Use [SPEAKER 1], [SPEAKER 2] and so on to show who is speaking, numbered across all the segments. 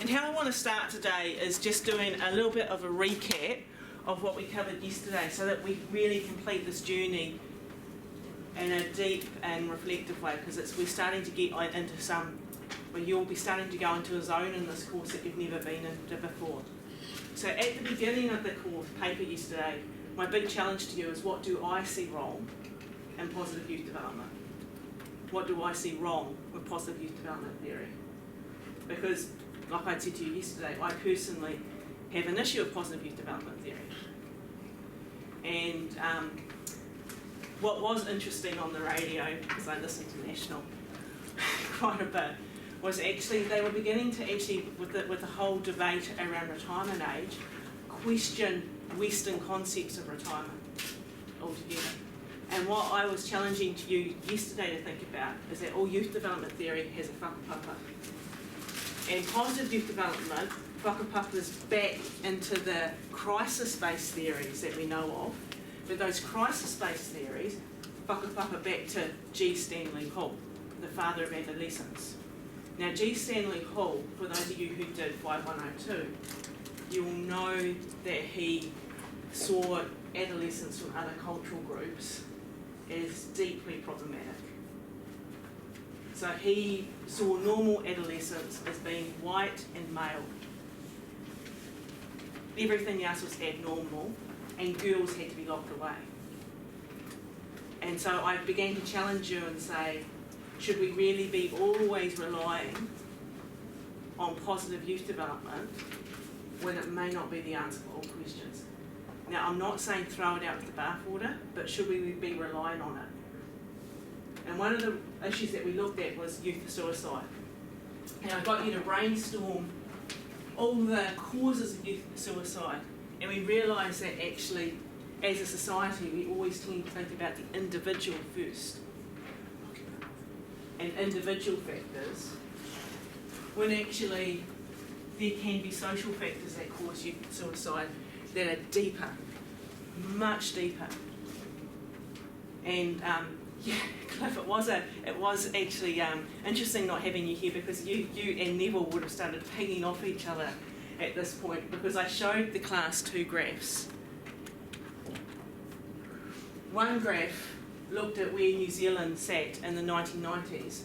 [SPEAKER 1] And how I want to start today is just doing a little bit of a recap of what we covered yesterday so that we really complete this journey in a deep and reflective way, because we're starting to get into where you'll be starting to go into a zone in this course that you've never been into before. So at the beginning of the course paper yesterday, my big challenge to you is, what do I see wrong in positive youth development? What do I see wrong with positive youth development theory? Because, like I said to you yesterday, I personally have an issue with positive youth development theory. And what was interesting on the radio, because I listened to National quite a bit, was actually they were beginning to with the whole debate around retirement age, question Western concepts of retirement altogether. And what I was challenging to you yesterday to think about is that all youth development theory has a whakapapa. And positive youth development, whakapapa's back into the crisis-based theories that we know of, but those crisis-based theories, whakapapa back to G. Stanley Hall, the father of adolescence. Now, G. Stanley Hall, for those of you who did 5102, you'll know that he saw adolescents from other cultural groups as deeply problematic. So he saw normal adolescents as being white and male. Everything else was abnormal, and girls had to be locked away. And so I began to challenge you and say, should we really be always relying on positive youth development when it may not be the answer for all questions? Now, I'm not saying throw it out with the bathwater, but should we be relying on it? And one of the issues that we looked at was youth suicide. And I got you to brainstorm all the causes of youth suicide. And we realised that actually, as a society, we always tend to think about the individual first. And individual factors, when actually there can be social factors that cause youth suicide that are deeper, much deeper. And Cliff, it was actually interesting not having you here, because you and Neville would have started pinging off each other at this point, because I showed the class two graphs. One graph looked at where New Zealand sat in the 1990s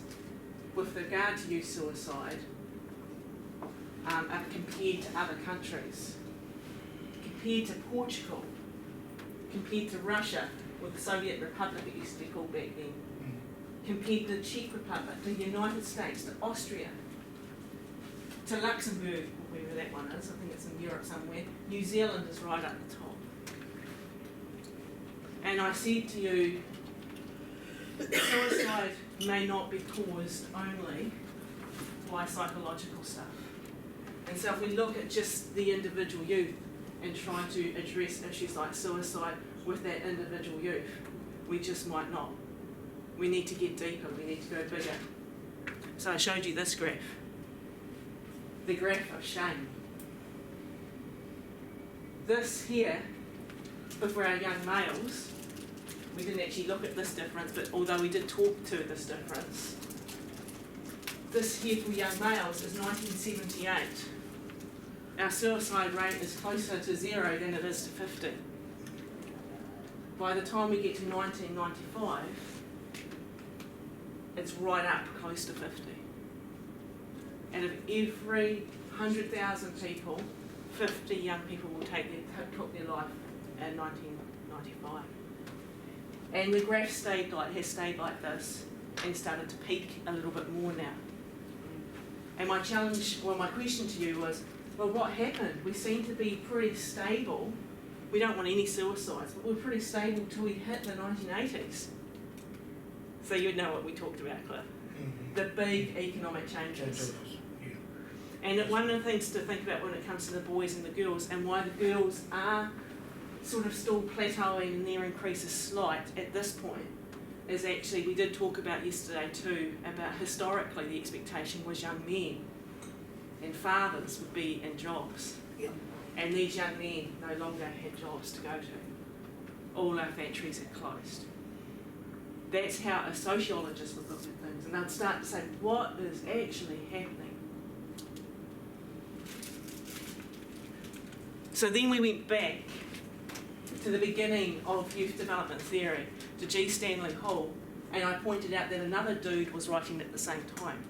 [SPEAKER 1] with regard to youth suicide compared to other countries, compared to Portugal, compared to Russia, or the Soviet Republic it used to be called back then, compared to the Czech Republic, to the United States, to Austria, to Luxembourg, wherever that one is, I think it's in Europe somewhere. New Zealand is right up the top. And I said to you, suicide may not be caused only by psychological stuff. And so if we look at just the individual youth and try to address issues like suicide with that individual youth, we just might not. We need to get deeper, we need to go bigger. So I showed you this graph, the graph of shame. This here, but for our young males, we didn't actually look at this difference, but although we did talk to this difference, this here for young males is 1978. Our suicide rate is closer to 0 than it is to 50. By the time we get to 1995, it's right up close to 50. And of every 100,000 people, 50 young people will took their life in 1995. And the graph has stayed like this and started to peak a little bit more now. And my question to you was, well, what happened? We seem to be pretty stable. We don't want any suicides, but we're pretty stable till we hit the 1980s. So you'd know what we talked about, Cliff. Mm-hmm. The big economic changes. Yeah. And one of the things to think about when it comes to the boys and the girls, and why the girls are sort of still plateauing and their increase is slight at this point, is actually, we did talk about yesterday too, about historically the expectation was young men and fathers would be in jobs. Yeah. And these young men no longer had jobs to go to. All our factories had closed. That's how a sociologist would look at things, and they'd start to say, what is actually happening? So then we went back to the beginning of youth development theory, to G. Stanley Hall, and I pointed out that another dude was writing at the same time.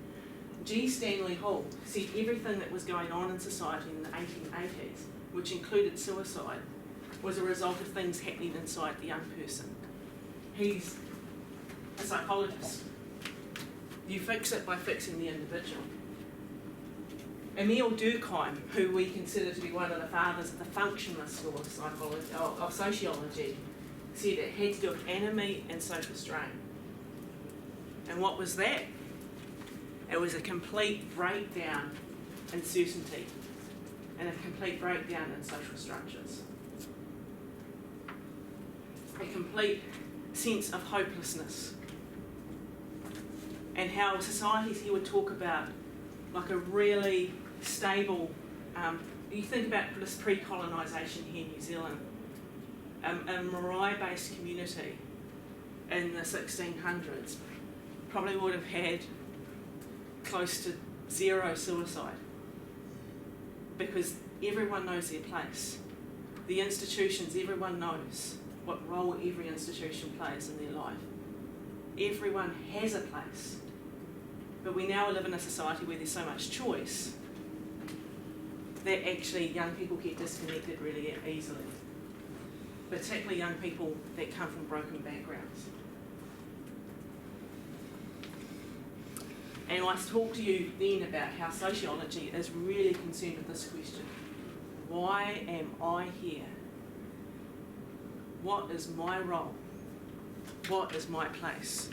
[SPEAKER 1] G. Stanley Hall said everything that was going on in society in the 1880s, which included suicide, was a result of things happening inside the young person. He's a psychologist. You fix it by fixing the individual. Emile Durkheim, who we consider to be one of the fathers of the functionalist school of psychology, of sociology, said it had to do with enemy and social strain. And what was that? It was a complete breakdown in certainty and a complete breakdown in social structures. A complete sense of hopelessness. And how societies he would talk about like a really stable, you think about this pre-colonisation here in New Zealand, a Marai-based community in the 1600s probably would have had close to zero suicide because everyone knows their place. The institutions, everyone knows what role every institution plays in their life. Everyone has a place. But we now live in a society where there's so much choice that actually young people get disconnected really easily. Particularly young people that come from broken backgrounds. And I talked to you then about how sociology is really concerned with this question. Why am I here? What is my role? What is my place?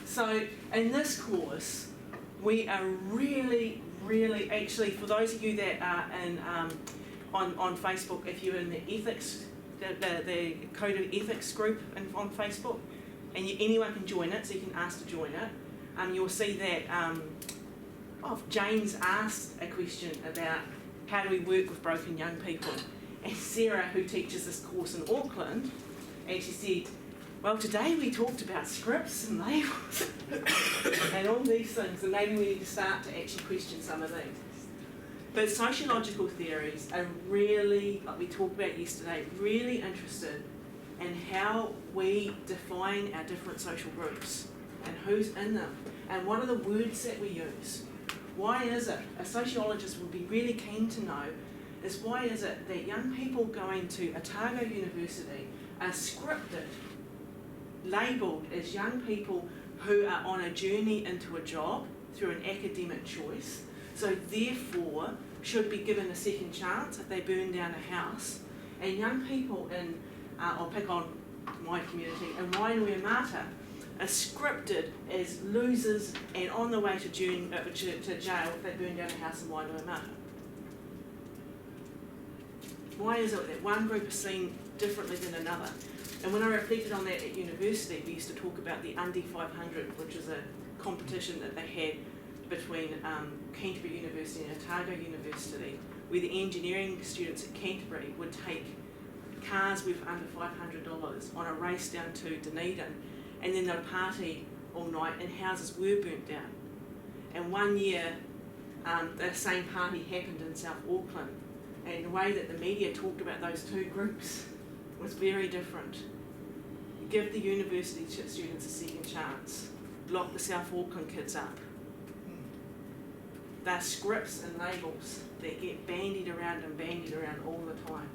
[SPEAKER 1] So in this course, we are really, actually, for those of you that are in, on Facebook, if you're in the ethics, the Code of Ethics group on Facebook, and anyone can join it, so you can ask to join it, you'll see that James asked a question about how do we work with broken young people, and Sarah, who teaches this course in Auckland, actually said, well, today we talked about scripts and labels and all these things, and maybe we need to start to actually question some of these. But sociological theories are really, like we talked about yesterday, really interested in how we define our different social groups and who's in them and what are the words that we use. Why is it, a sociologist would be really keen to know, is why is it that young people going to Otago University are scripted, labelled as young people who are on a journey into a job through an academic choice, so therefore should be given a second chance if they burn down a house, and young people in, I'll pick on my community, in Wainuiomata are scripted as losers and on the way to jail if they burn down a house in Wainuiomata. Why is it that one group is seen differently than another? And when I reflected on that at university, we used to talk about the Undie 500, which is a competition that they had between Canterbury University and Otago University, where the engineering students at Canterbury would take cars worth under $500 on a race down to Dunedin, and then they'd party all night and houses were burnt down. And one year, the same party happened in South Auckland, and the way that the media talked about those two groups was very different. Give the university students a second chance. Lock the South Auckland kids up. They're scripts and labels that get bandied around all the time.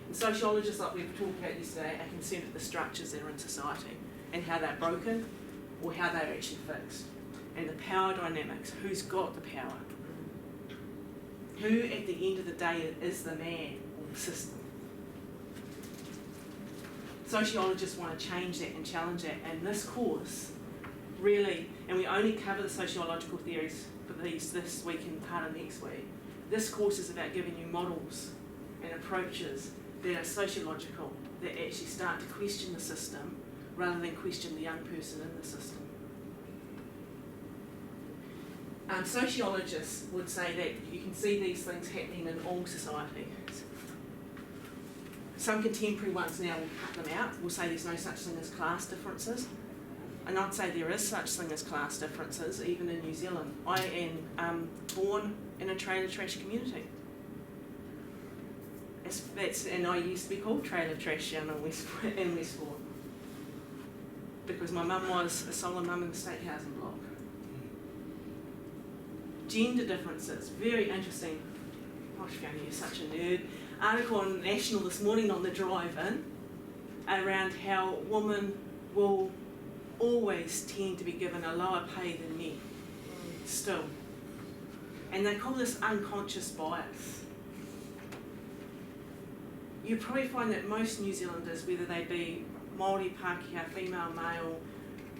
[SPEAKER 1] And sociologists, like we've talked about yesterday, are concerned with the structures that are in society and how they're broken or how they're actually fixed. And the power dynamics, who's got the power? Who at the end of the day is the man or the system? Sociologists want to change that and challenge that, and this course really, and we only cover the sociological theories for these this week and part of next week. This course is about giving you models and approaches that are sociological, that actually start to question the system rather than question the young person in the system. Sociologists would say that you can see these things happening in all societies. Some contemporary ones now will cut them out, will say there's no such thing as class differences. and I'd say there is such thing as class differences, even in New Zealand. I am born in a trailer trash community. And I used to be called trailer trash in Westport, because my mum was a solo mum in the state housing block. Gender differences, very interesting. Gosh, Fiona, you're such a nerd. Article on National this morning on the drive-in around how women will always tend to be given a lower pay than men, still. And they call this unconscious bias. You probably find that most New Zealanders, whether they be Māori, Pākehā, female, male,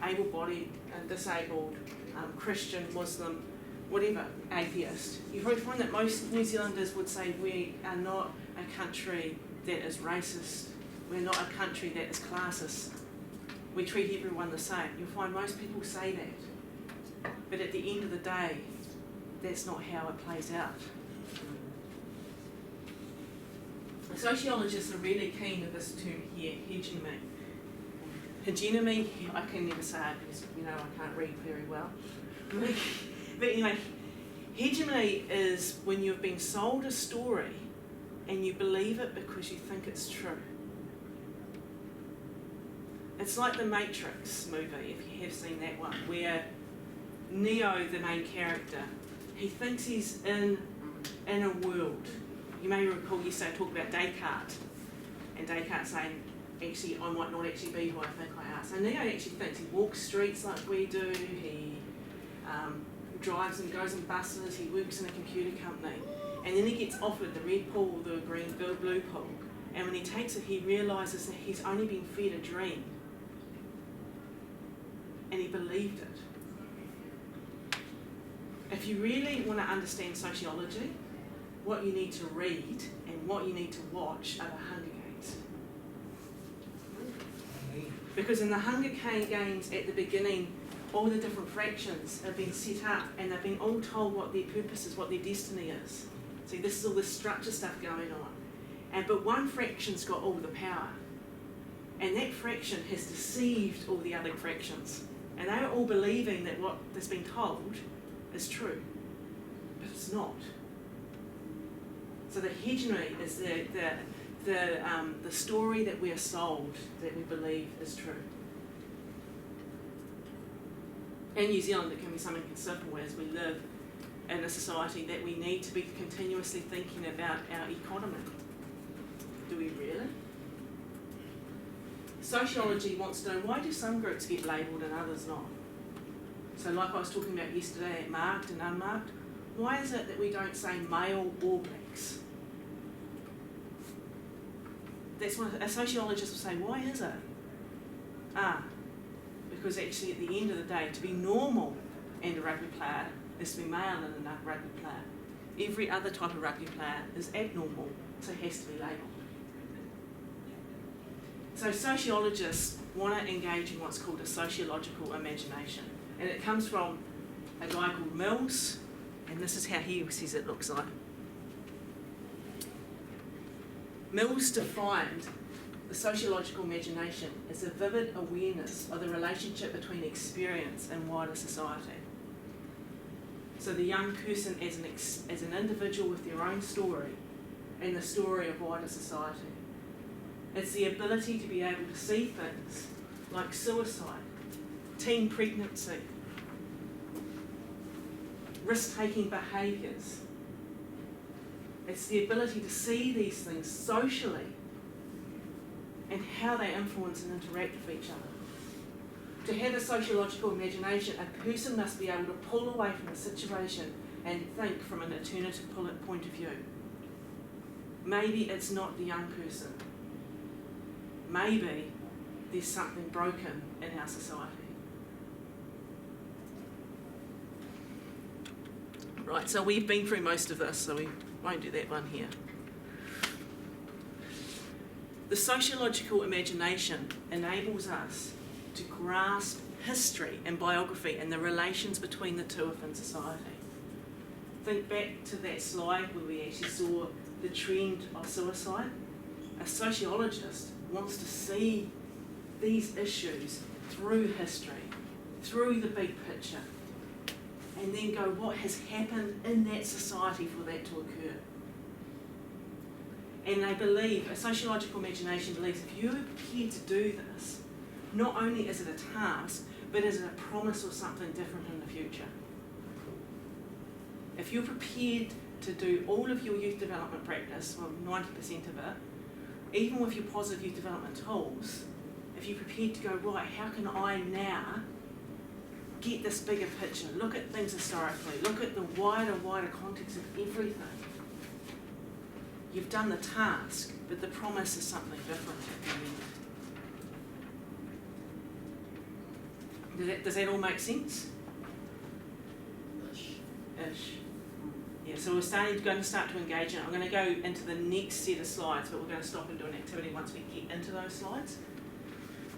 [SPEAKER 1] able-bodied, disabled, Christian, Muslim, whatever, atheist, you probably find that most New Zealanders would say we are not a country that is racist, we're not a country that is classist, we treat everyone the same. You'll find most people say that, but at the end of the day, that's not how it plays out. Sociologists are really keen with this term here, hegemony. Hegemony, I can never say it because, I can't read very well. But anyway, hegemony is when you've been sold a story and you believe it because you think it's true. It's like the Matrix movie, if you have seen that one, where Neo, the main character, he thinks he's in a world. You may recall yesterday I talked about Descartes, and Descartes saying, actually, I might not actually be who I think I are. So Neo actually thinks he walks streets like we do, he drives and goes in buses, he works in a computer company, and then he gets offered the red pill or the blue pill, and when he takes it he realises that he's only been fed a dream, and he believed it. If you really want to understand sociology, what you need to read and what you need to watch are the Hunger Games. Because in the Hunger Games at the beginning, all the different fractions have been set up and they've been all told what their purpose is, what their destiny is. See, this is all this structure stuff going on. But one fraction's got all the power. And that fraction has deceived all the other fractions. And they're all believing that what has been told is true. But it's not. So the hegemony is the story that we are sold, that we believe is true. In New Zealand, it can be something considerable as we live in a society that we need to be continuously thinking about our economy. Do we really? Sociology wants to know, why do some groups get labelled and others not? So like I was talking about yesterday, marked and unmarked, why is it that we don't say male or blacks? That's what a sociologist will say, why is it? Because actually at the end of the day, to be normal and a rugby player is to be male and a rugby player. Every other type of rugby player is abnormal, so it has to be labelled. So sociologists want to engage in what's called a sociological imagination. And it comes from a guy called Mills, and this is how he says it looks like. Mills defined the sociological imagination as a vivid awareness of the relationship between experience and wider society. So the young person as an individual with their own story and the story of wider society. It's the ability to be able to see things like suicide, teen pregnancy, risk-taking behaviours. It's the ability to see these things socially and how they influence and interact with each other. To have a sociological imagination, a person must be able to pull away from the situation and think from an alternative point of view. Maybe it's not the young person. Maybe there's something broken in our society. Right, so we've been through most of this, so we won't do that one here. The sociological imagination enables us to grasp history and biography and the relations between the two within society. Think back to that slide where we actually saw the trend of suicide. A sociologist wants to see these issues through history through the big picture, and then go what has happened in that society for that to occur. And they believe, a sociological imagination believes, if you're prepared to do this, not only is it a task, but is it a promise or something different in the future. If you're prepared to do all of your youth development practice, well 90% of it, even with your positive youth development tools, if you're prepared to go, right, how can I now get this bigger picture, look at things historically, look at the wider context of everything. You've done the task, but the promise is something different at the end. Does that all make sense? Ish. Yeah, so we're going to start to engage in it. I'm going to go into the next set of slides, but we're going to stop and do an activity once we get into those slides.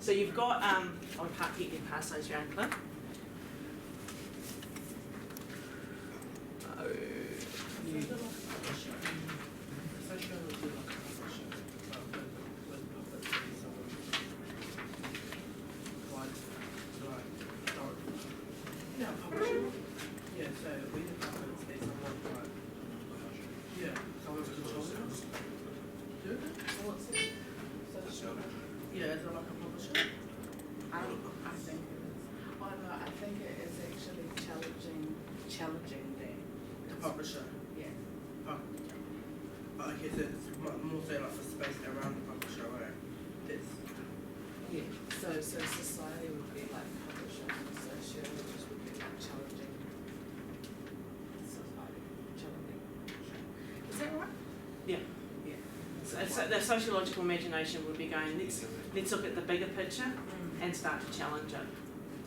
[SPEAKER 1] So you've got, I can't keep you past those round clip.
[SPEAKER 2] Challenging that.
[SPEAKER 3] The publisher?
[SPEAKER 2] Yeah.
[SPEAKER 3] Oh. Okay, so it's more so like the space around the publisher, right? This.
[SPEAKER 2] Yeah. So society would be like publisher, and sociologists would be like challenging society. Challenging. Is that right?
[SPEAKER 1] Yeah.
[SPEAKER 2] Yeah.
[SPEAKER 1] So the sociological imagination would be going, let's look at the bigger picture and start to challenge it.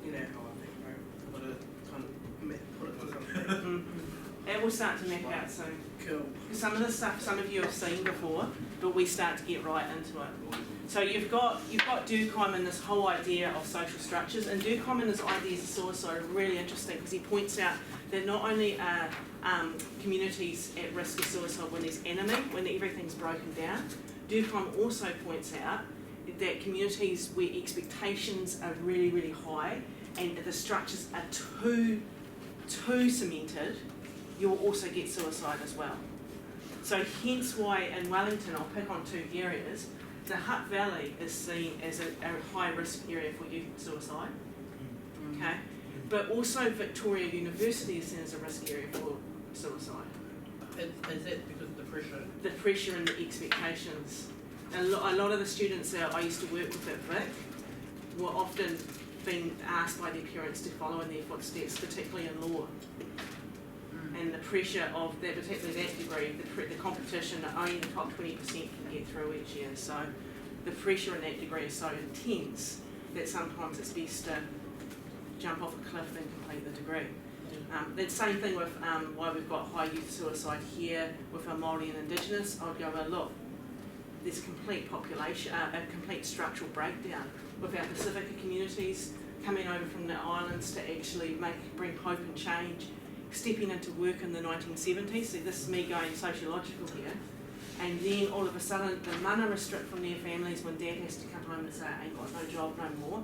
[SPEAKER 3] You know how I think, right? What a kind of put it to something.
[SPEAKER 1] It will start to map out soon.
[SPEAKER 3] Cool.
[SPEAKER 1] Some of the stuff some of you have seen before, but we start to get right into it. So you've got Durkheim and this whole idea of social structures, and Durkheim and his ideas of suicide are really interesting because he points out that not only are communities at risk of suicide when there's enemy, when everything's broken down, Durkheim also points out that communities where expectations are really, really high and the structures are too cemented, you'll also get suicide as well. So hence why in Wellington, I'll pick on two areas, the Hutt Valley is seen as a high risk area for youth suicide, okay? But also Victoria University is seen as a risk area for suicide.
[SPEAKER 3] Is it because of the pressure?
[SPEAKER 1] The pressure and the expectations. A lot of the students that I used to work with at Vic were often being asked by their parents to follow in their footsteps, particularly in law. And the pressure of that, particularly that degree, the competition that only the top 20% can get through each year. So the pressure in that degree is so intense that sometimes it's best to jump off a cliff and complete the degree. The same thing with why we've got high youth suicide here with our Māori and Indigenous. I'd go, well, look, there's a complete population, a complete structural breakdown with our Pacifica communities coming over from the islands to actually bring hope and change, stepping into work in the 1970s. So this is me going sociological here. And then all of a sudden the mana restrict from their families when dad has to come home and say, I ain't got no job no more.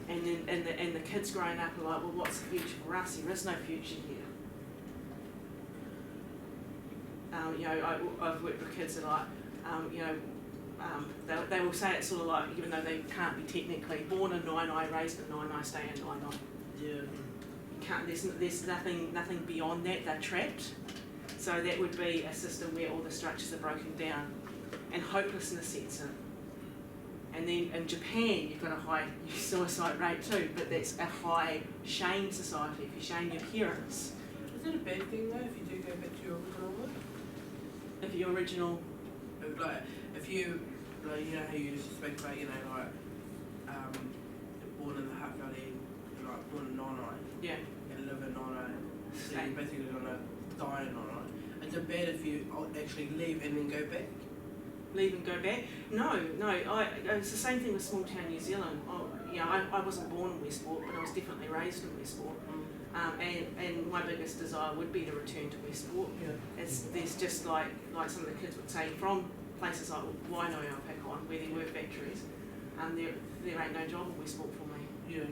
[SPEAKER 1] And then and the kids growing up are like, well, what's the future for us? There is no future here. I've worked with kids that are like, they will say it sort of like, even though they can't be technically born in Nainai, raised in Nainai, stay in Nainai.
[SPEAKER 3] Yeah.
[SPEAKER 1] There's nothing beyond that. They're trapped. So that would be a system where all the structures are broken down, and hopelessness sets in. And then in Japan, you've got a high suicide rate too, but that's a high shame society. If you shame your parents,
[SPEAKER 3] Is it a bad thing though if you do go back to your original work?
[SPEAKER 1] if your original,
[SPEAKER 3] Like, if you, like, you know how you used to speak about, you know, like, you're born in the Hutt Valley, you're like born in Nainai,
[SPEAKER 1] yeah,
[SPEAKER 3] and live in Nainai, so you're basically gonna die in Nainai. Is it bad if you actually leave and then go back?
[SPEAKER 1] leave and go back? No. It's the same thing with small town New Zealand. I wasn't born in Westport, but I was definitely raised in Westport. And my biggest desire would be to return to Westport.
[SPEAKER 3] Yeah.
[SPEAKER 1] There's just like some of the kids would say, from places like Wainoa or Pekon, where there were factories, there ain't no job in Westport for me.
[SPEAKER 3] Yeah.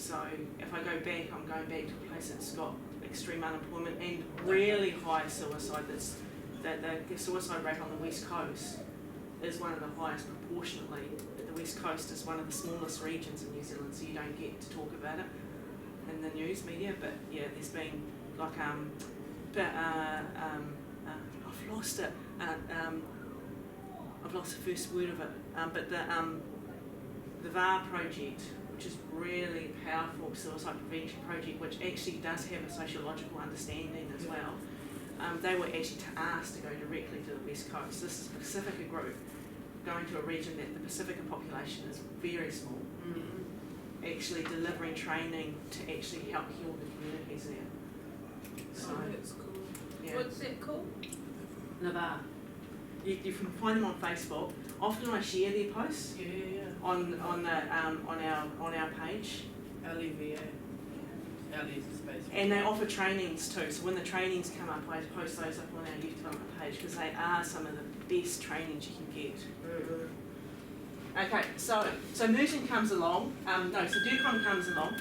[SPEAKER 1] So if I go back, I'm going back to a place that's got extreme unemployment and really high suicide. The suicide rate on the West Coast is one of the highest proportionately. The West Coast is one of the smallest regions in New Zealand, so you don't get to talk about it in the news media. But yeah, there's been like I've lost it. I've lost the first word of it. But the VAR project, which is really a powerful suicide prevention project, which actually does have a sociological understanding as well. They were actually asked to go directly to the West Coast. This is Pacifica group going to a region that the Pacifica population is very small, actually delivering training to actually help heal the communities there. So,
[SPEAKER 2] that's cool.
[SPEAKER 1] yeah.
[SPEAKER 2] What's it called?
[SPEAKER 1] Navarre. You can find them on Facebook. Often I share their posts on our page.
[SPEAKER 3] LEVA. LE is the space.
[SPEAKER 1] And they offer trainings too. So when the trainings come up, I post those up on our youth development page because they are some of the best trainings you can get. Okay, so Merton comes along. So Durkheim comes along,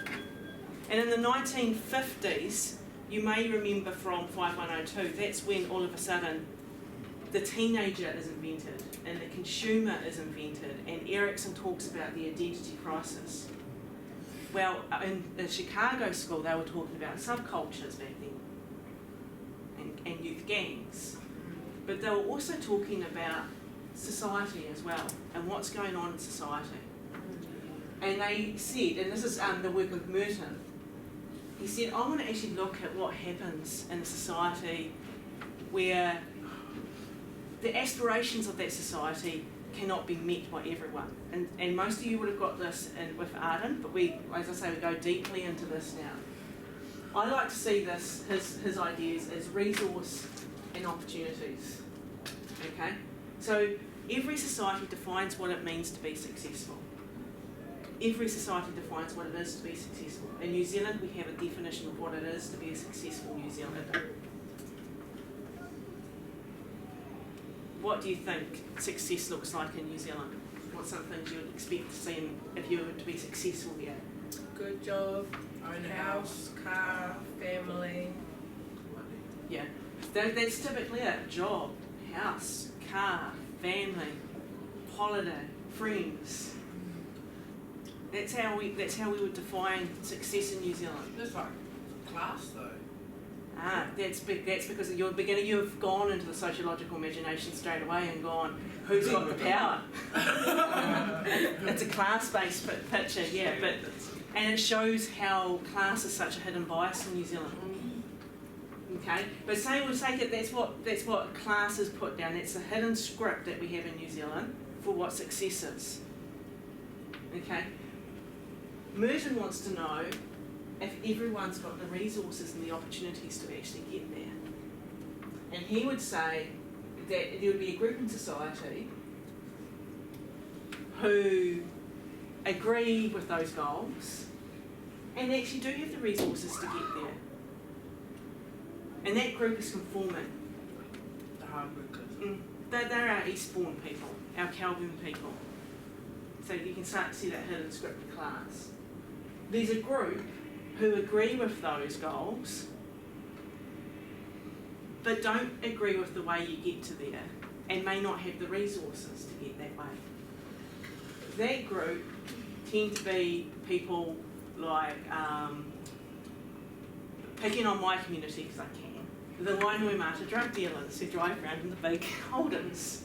[SPEAKER 1] and in the 1950s, you may remember from 5102. That's when all of a sudden the teenager is invented and the consumer is invented, and Erickson talks about the identity crisis. Well, in the Chicago school, they were talking about subcultures back then and youth gangs. But they were also talking about society as well and what's going on in society. And they said, and this is the work of Merton, he said, I want to actually look at what happens in a society where the aspirations of that society cannot be met by everyone. And most of you would have got this with Arden, but we, as I say, we go deeply into this now. I like to see this, his ideas, as resource and opportunities. Okay? So every society defines what it means to be successful. Every society defines what it is to be successful. In New Zealand, we have a definition of what it is to be a successful New Zealander. What do you think success looks like in New Zealand? What's some things you would expect to see if you were to be successful here?
[SPEAKER 2] Good job,
[SPEAKER 3] Own a
[SPEAKER 2] house, car, family.
[SPEAKER 1] Yeah, that's typically it. Job, house, car, family, holiday, friends. That's how we would define success in New Zealand.
[SPEAKER 3] There's like class though.
[SPEAKER 1] That's because you've gone into the sociological imagination straight away and gone, who's got the power? It's a class-based picture, yeah, and it shows how class is such a hidden bias in New Zealand. Okay, but say we'll take it. That's what class is put down. It's a hidden script that we have in New Zealand for what success is. Okay, Merton wants to know if everyone's got the resources and the opportunities to actually get there. And he would say that there would be a group in society who agree with those goals and actually do have the resources to get there. And that group is conforming.
[SPEAKER 3] The hard workers.
[SPEAKER 1] They're our Eastbourne people, our Kelvin people. So you can start to see that hidden script of class. There's a group who agree with those goals, but don't agree with the way you get to there and may not have the resources to get that way. That group tend to be people like, picking on my community because I can, the Wainui drug dealers who drive around in the big Holdens.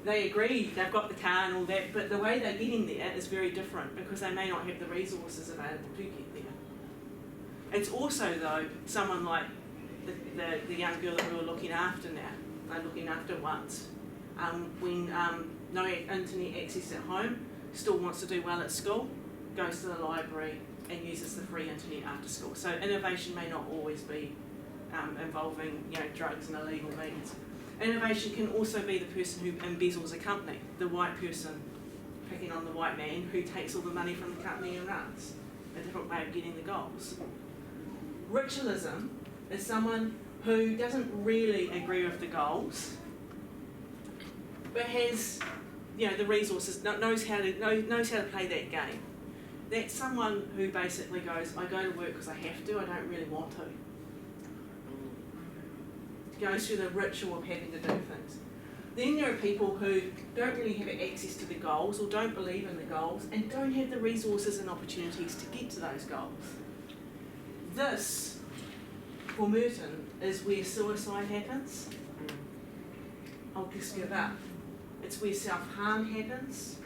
[SPEAKER 1] They agree, they've got the car and all that, but the way they're getting there is very different because they may not have the resources available to get there. It's also, though, someone like the young girl that we were looking after now, looking after once, when no internet access at home, still wants to do well at school, goes to the library and uses the free internet after school. So innovation may not always be involving drugs and illegal means. Innovation can also be the person who embezzles a company, the white person picking on the white man who takes all the money from the company and runs. A different way of getting the goals. Ritualism is someone who doesn't really agree with the goals, but has the resources, knows how to play that game. That's someone who basically goes, I go to work because I have to, I don't really want to. Goes through the ritual of having to do things. Then there are people who don't really have access to the goals or don't believe in the goals and don't have the resources and opportunities to get to those goals. This, for Merton, is where suicide happens. I'll just give up. It's where self-harm happens,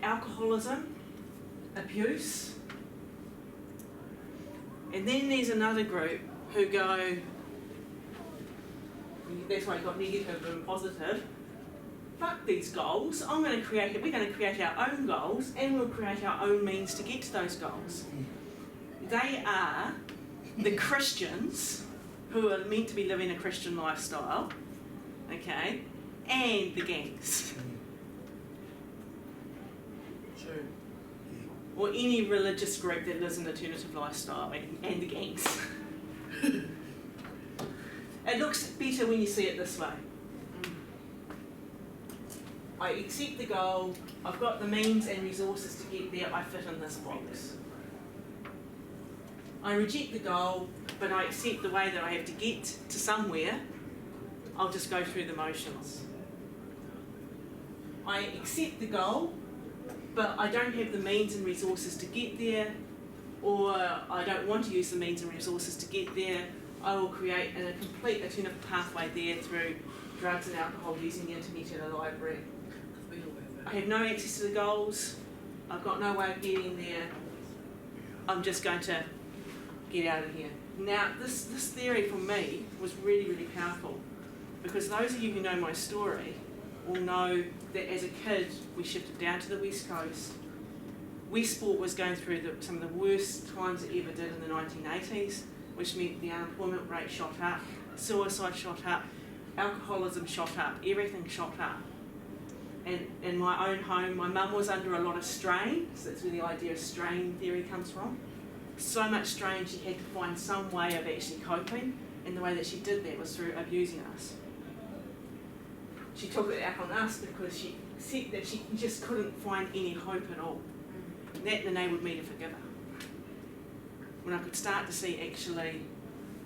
[SPEAKER 1] alcoholism, abuse. And then there's another group who go, that's why you've got negative and positive. Fuck these goals. We're going to create our own goals and we'll create our own means to get to those goals. They are the Christians who are meant to be living a Christian lifestyle, okay, and the gangs.
[SPEAKER 3] True.
[SPEAKER 1] Or any religious group that lives an alternative lifestyle and the gangs. It looks better when you see it this way. I accept the goal, I've got the means and resources to get there, I fit in this box. I reject the goal, but I accept the way that I have to get to somewhere, I'll just go through the motions. I accept the goal, but I don't have the means and resources to get there, or I don't want to use the means and resources to get there, I will create a complete alternative pathway there through drugs and alcohol, using the internet and a library. I have no access to the goals, I've got no way of getting there, I'm just going to get out of here. Now, this theory for me was really, really powerful, because those of you who know my story will know that as a kid we shifted down to the West Coast. Westport was going through some of the worst times it ever did in the 1980s, which meant the unemployment rate shot up, suicide shot up, alcoholism shot up, everything shot up. And in my own home, my mum was under a lot of strain, so that's where the idea of strain theory comes from. So much strain she had to find some way of actually coping, and the way that she did that was through abusing us. She took it out on us because she said that she just couldn't find any hope at all. And that enabled me to forgive her. When I could start to see actually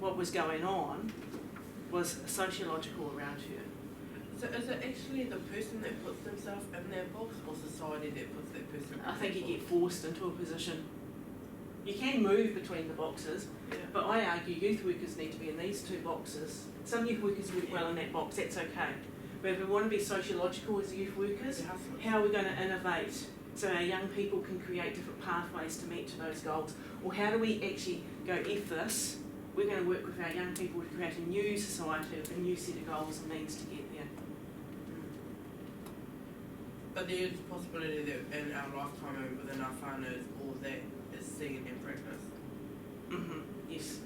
[SPEAKER 1] what was going on was sociological around her.
[SPEAKER 3] So is it actually the person that puts themselves in their box, or society that puts that person in
[SPEAKER 1] I think you
[SPEAKER 3] their
[SPEAKER 1] get forced into a position. You can move between the boxes,
[SPEAKER 3] box?
[SPEAKER 1] but I argue youth workers need to be in these two boxes. Some youth workers work well in that box, that's okay. But if we want to be sociological as youth workers, how are we going to innovate so our young people can create different pathways to meet to those goals? Or how do we actually go, F this, we're going to work with our young people to create a new society, a new set of goals and means to get there.
[SPEAKER 3] But there is a possibility that in our lifetime and within our whānaus, all that is seen in practice.
[SPEAKER 1] Yes.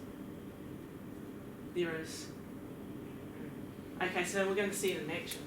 [SPEAKER 1] There is. Okay, so we're going to see it in action.